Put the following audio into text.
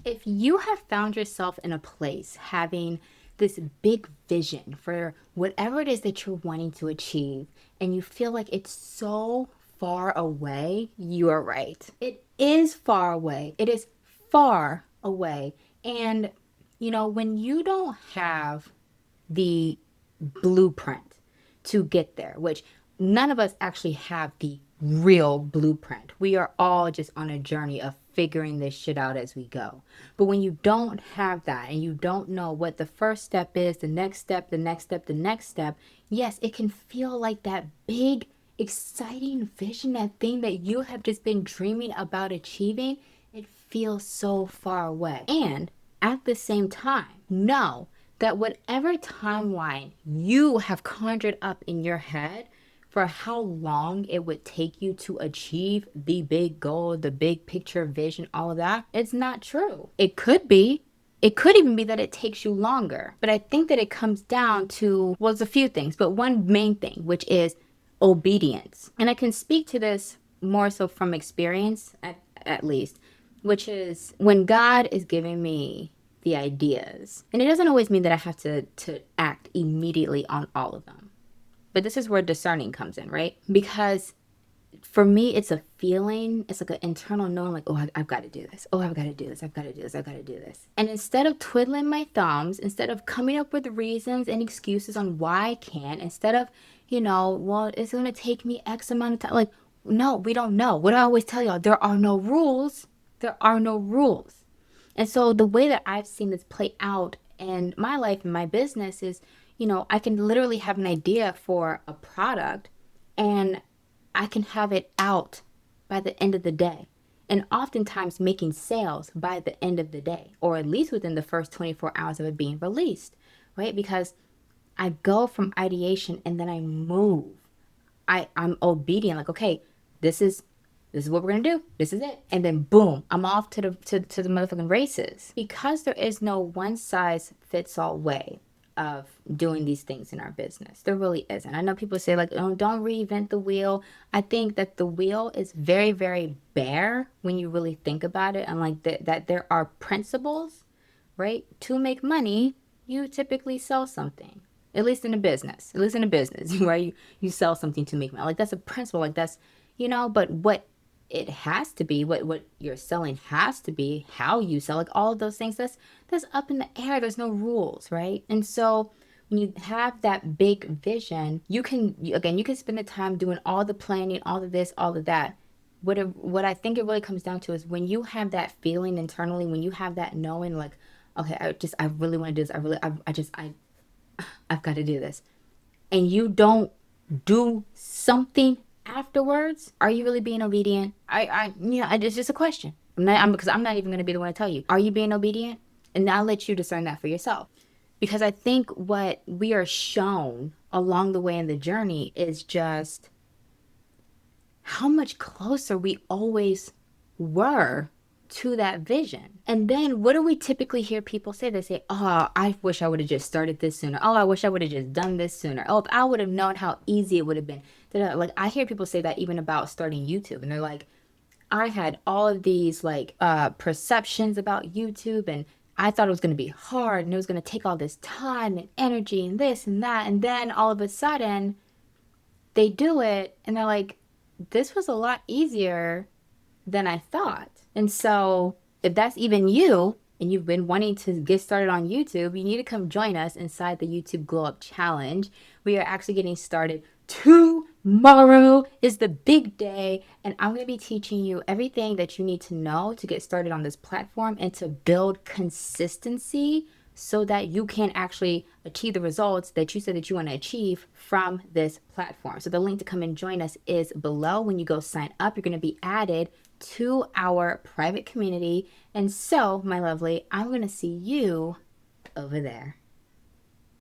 If you have found yourself in a place having this big vision for whatever it is that you're wanting to achieve, and you feel like it's so far away, you are right. It is far away. It is far away. And, when you don't have the blueprint to get there, which none of us actually have the real blueprint. We are all just on a journey of figuring this shit out as we go. But when you don't have that and you don't know what the first step is, the next step, the next step, the next step, yes, it can feel like that big, exciting vision, that thing that you have just been dreaming about achieving. It feels so far away. And at the same time, know that whatever timeline you have conjured up in your head for how long it would take you to achieve the big goal, the big picture vision, all of that, it's not true. It could be. It could even be that it takes you longer. But I think that it comes down to, well, it's a few things, but one main thing, which is obedience. And I can speak to this more so from experience, at least, which is when God is giving me the ideas. And it doesn't always mean that I have to act immediately on all of them. But this is where discerning comes in, right? Because for me, it's a feeling. It's like an internal knowing, like, oh, I've got to do this. Oh, I've got to do this. I've got to do this. I've got to do this. And instead of twiddling my thumbs, instead of coming up with reasons and excuses on why I can't, instead of, well, it's going to take me X amount of time. Like, no, we don't know. What I always tell y'all, there are no rules. There are no rules. And so the way that I've seen this play out in my life and my business is, I can literally have an idea for a product and I can have it out by the end of the day. And oftentimes making sales by the end of the day, or at least within the first 24 hours of it being released, right? Because I go from ideation and then I move. I'm obedient, like, okay, this is what we're gonna do. This is it. And then boom, I'm off to the motherfucking races. Because there is no one size fits all way of doing these things in our business. There really isn't. I know people say like, oh, don't reinvent the wheel. I think that the wheel is very, very bare when you really think about it. And like that there are principles, right? To make money, you typically sell something. At least in a business. At least in a business, right? You sell something to make money. Like that's a principle. Like that's, but what it has to be, what you're selling has to be, how you sell, like all of those things, that's up in the air. There's no rules, right? And so when you have that big vision, you can spend the time doing all the planning, all of this, all of that. What I think it really comes down to is when you have that feeling internally, when you have that knowing, like, okay, I really want to do this. I've got to do this. And you don't do something afterwards, are you really being obedient? It's just a question. Because I'm not even going to be the one to tell you. Are you being obedient? And I'll let you discern that for yourself. Because I think what we are shown along the way in the journey is just how much closer we always were to that vision. And then what do we typically hear people say? They say, oh, I wish I would have just started this sooner. Oh, I wish I would have just done this sooner. Oh, if I would have known how easy it would have been. Like, I hear people say that even about starting YouTube. And they're like, I had all of these like perceptions about YouTube, and I thought it was going to be hard and it was going to take all this time and energy and this and that. And then all of a sudden they do it and they're like, this was a lot easier than I thought. And so if that's even you and you've been wanting to get started on YouTube, you need to come join us inside the YouTube Glow Up Challenge. We are actually getting started tomorrow is the big day, and I'm going to be teaching you everything that you need to know to get started on this platform and to build consistency so that you can actually achieve the results that you said that you want to achieve from this platform. So the link to come and join us is below. When you go sign up, you're going to be added to our private community. And so, my lovely, I'm going to see you over there.